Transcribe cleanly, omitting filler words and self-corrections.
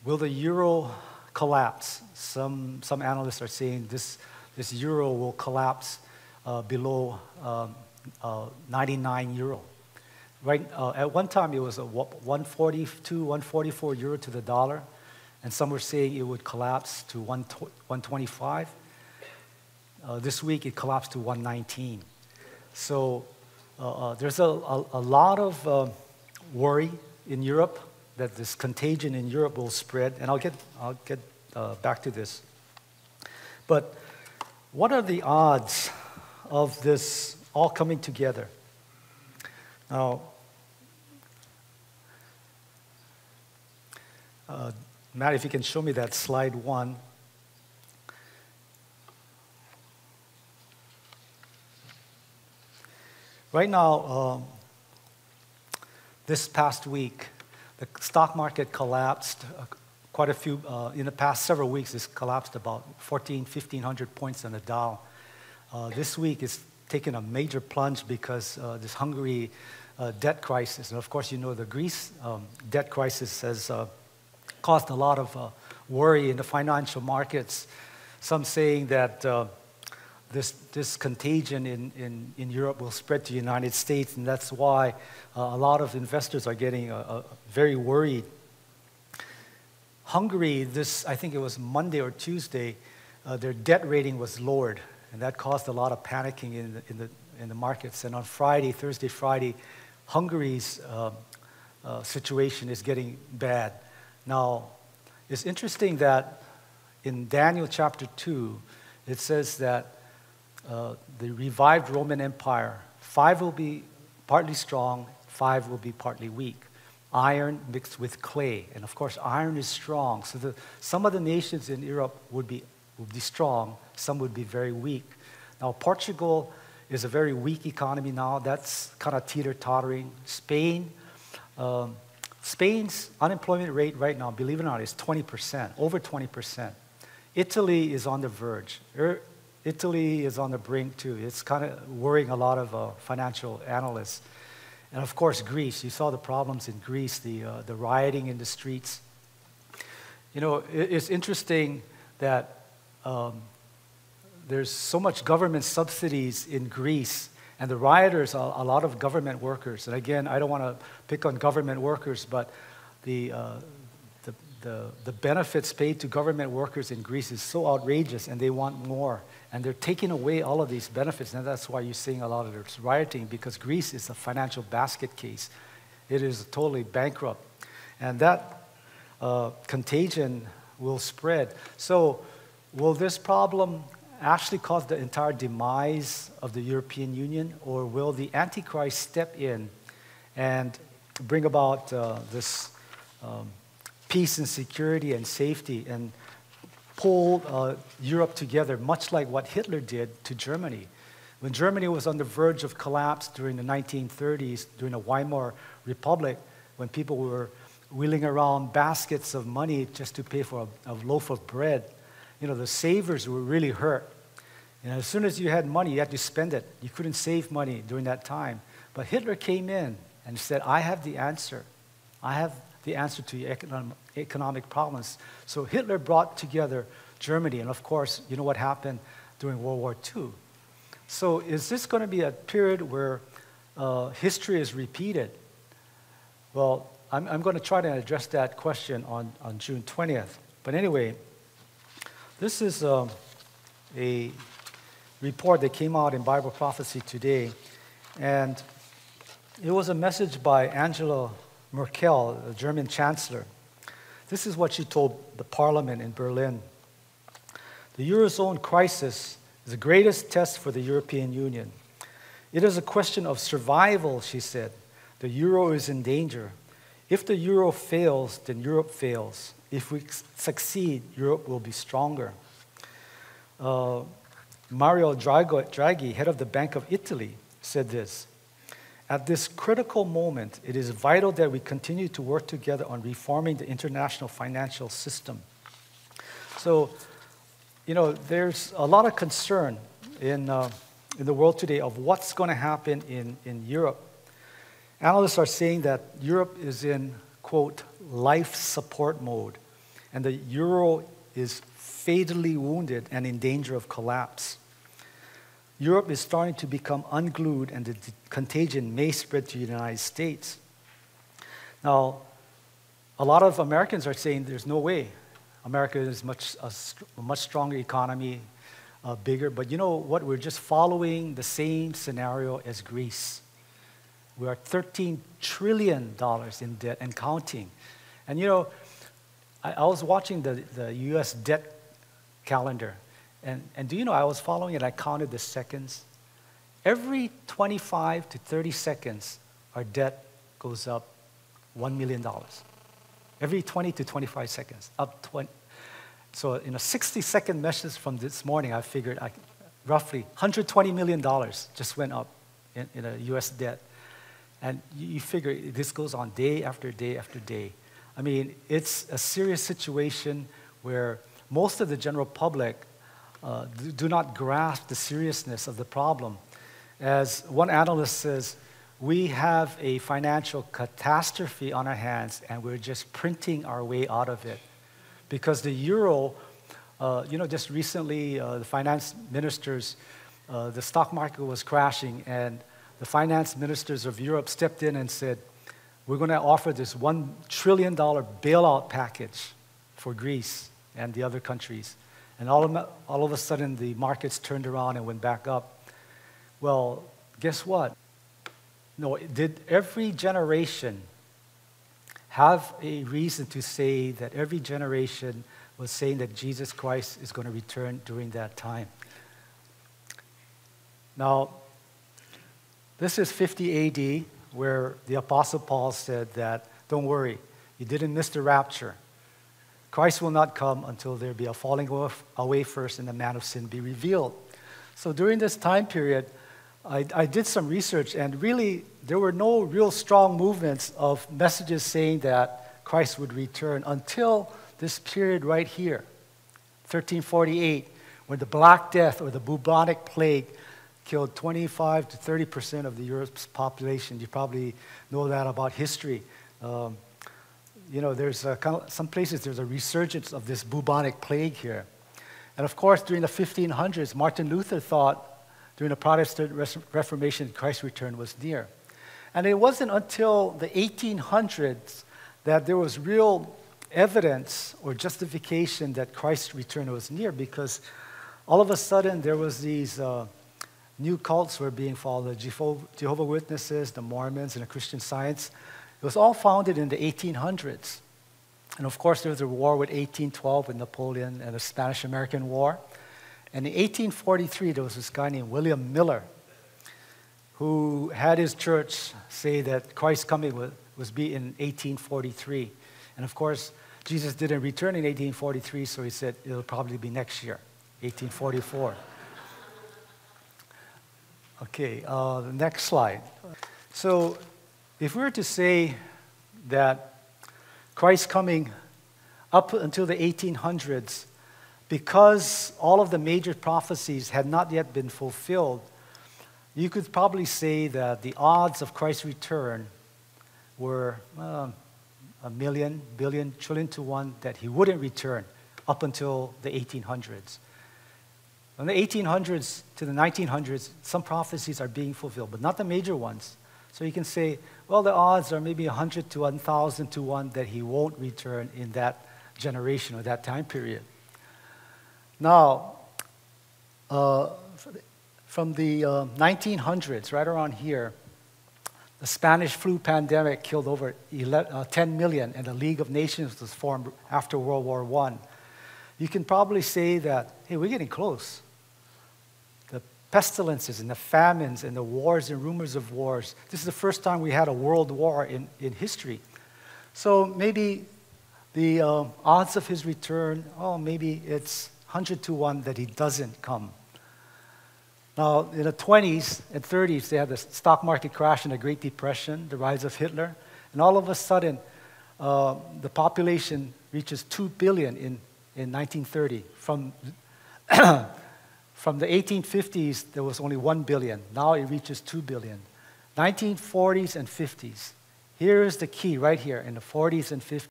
will the euro collapse? Some analysts are saying this euro will collapse below 99 euro. Right, at one time it was 142, 144 euro to the dollar, and some were saying it would collapse to 125. This week it collapsed to 119. So there's a lot of worry in Europe that this contagion in Europe will spread, and I'll get back to this. But what are the odds of this all coming together? Now, Matt, if you can show me that slide 1. Right now, this past week, the stock market collapsed quite a few. In the past several weeks, it's collapsed about 1,500 points on the Dow. This week, it's taken a major plunge because this Hungary debt crisis, and of course, you know the Greece debt crisis has caused a lot of worry in the financial markets. Some saying that this contagion in Europe will spread to the United States, and that's why a lot of investors are getting very worried. Hungary, I think it was Monday or Tuesday, their debt rating was lowered, and that caused a lot of panicking in the markets. And on Thursday, Friday, Hungary's situation is getting bad. Now, it's interesting that in Daniel chapter 2, it says that the revived Roman Empire, 5 will be partly strong, 5 will be partly weak. Iron mixed with clay, and of course, iron is strong. So some of the nations in Europe would be strong, some would be very weak. Now, Portugal is a very weak economy now. That's kind of teeter-tottering. Spain's unemployment rate right now, believe it or not, is 20%, over 20%. Italy is on the verge. Italy is on the brink too. It's kind of worrying a lot of financial analysts. And of course, Greece. You saw the problems in Greece, the rioting in the streets. You know, it's interesting that there's so much government subsidies in Greece, and the rioters are a lot of government workers. And again, I don't want to pick on government workers, but the benefits paid to government workers in Greece is so outrageous, and they want more. And they're taking away all of these benefits, and that's why you're seeing a lot of this rioting, because Greece is a financial basket case. It is totally bankrupt. And that contagion will spread. So will this problem actually cause the entire demise of the European Union, or will the antichrist step in and bring about this peace and security and safety and pull Europe together, much like what Hitler did to Germany? When Germany was on the verge of collapse during the 1930s, during the Weimar Republic, when people were wheeling around baskets of money just to pay for a loaf of bread, you know, the savers were really hurt. And as soon as you had money, you had to spend it. You couldn't save money during that time. But Hitler came in and said, I have the answer. I have the answer to your economic problems. So Hitler brought together Germany. And of course, you know what happened during World War II. So is this going to be a period where history is repeated? Well, I'm going to try to address that question on June 20th. But anyway, this is a report that came out in Bible Prophecy today, and it was a message by Angela Merkel, the German chancellor. This is what she told the parliament in Berlin. The Eurozone crisis is the greatest test for the European Union. It is a question of survival, she said. The euro is in danger. If the euro fails, then Europe fails. If we succeed, Europe will be stronger. Mario Draghi, head of the Bank of Italy, said this: at this critical moment, it is vital that we continue to work together on reforming the international financial system. So, you know, there's a lot of concern in the world today of what's going to happen in Europe. Analysts are saying that Europe is in, quote, life support mode. and the euro is fatally wounded and in danger of collapse. Europe is starting to become unglued, and the contagion may spread to the United States. Now, a lot of Americans are saying there's no way. America is a much stronger economy, bigger. But you know what? We're just following the same scenario as Greece. We are $13 trillion in debt and counting. And you know, I was watching the U.S. debt calendar. And do you know, I was following it, I counted the seconds. Every 25 to 30 seconds, our debt goes up $1 million. Every 20 to 25 seconds, up 20. So in a 60-second message from this morning, I figured roughly $120 million just went up in a U.S. debt. And you figure this goes on day after day after day. I mean, it's a serious situation where most of the general public do not grasp the seriousness of the problem. As one analyst says, we have a financial catastrophe on our hands, and we're just printing our way out of it. Because the euro, you know, just recently, the finance ministers, the stock market was crashing, and the finance ministers of Europe stepped in and said, we're going to offer this $1 trillion bailout package for Greece and the other countries. And all of a sudden, the markets turned around and went back up. Well, guess what? No, did every generation have a reason to say that every generation was saying that Jesus Christ is going to return during that time? Now, this is 50 AD, where the Apostle Paul said that, don't worry, you didn't miss the rapture. Christ will not come until there be a falling away first and the man of sin be revealed. So during this time period, I did some research, and really there were no real strong movements of messages saying that Christ would return until this period right here, 1348, when the Black Death or the bubonic plague killed 25 to 30% of the Europe's population. You probably know that about history. You know, there's some places there's a resurgence of this bubonic plague here. And of course, during the 1500s, Martin Luther thought during the Protestant Reformation, Christ's return was near. And it wasn't until the 1800s that there was real evidence or justification that Christ's return was near, because all of a sudden there was these new cults were being followed, the Jehovah's Witnesses, the Mormons, and the Christian Science. It was all founded in the 1800s. And of course, there was a war with 1812 with Napoleon and the Spanish-American War. And in 1843, there was this guy named William Miller who had his church say that Christ's coming was be in 1843. And of course, Jesus didn't return in 1843, so he said it'll probably be next year, 1844. Okay, the next slide. So if we were to say that Christ's coming up until the 1800s, because all of the major prophecies had not yet been fulfilled, you could probably say that the odds of Christ's return were a million, billion, trillion to one that he wouldn't return up until the 1800s. From the 1800s to the 1900s, some prophecies are being fulfilled, but not the major ones. So you can say, well, the odds are maybe 100 to 1,000 to 1 that he won't return in that generation or that time period. Now, from the 1900s, right around here, the Spanish flu pandemic killed over 10 million, and the League of Nations was formed after World War I. You can probably say that, hey, we're getting close. The pestilences and the famines and the wars and rumors of wars, this is the first time we had a world war in history. So maybe the odds of his return, maybe it's 100 to 1 that he doesn't come. Now, in the 20s and 30s, they had the stock market crash and the Great Depression, the rise of Hitler, and all of a sudden, the population reaches 2 billion in 1930. From the 1850s, there was only 1 billion. Now it reaches 2 billion. 1940s and 50s. Here is the key right here in the 40s and 50s.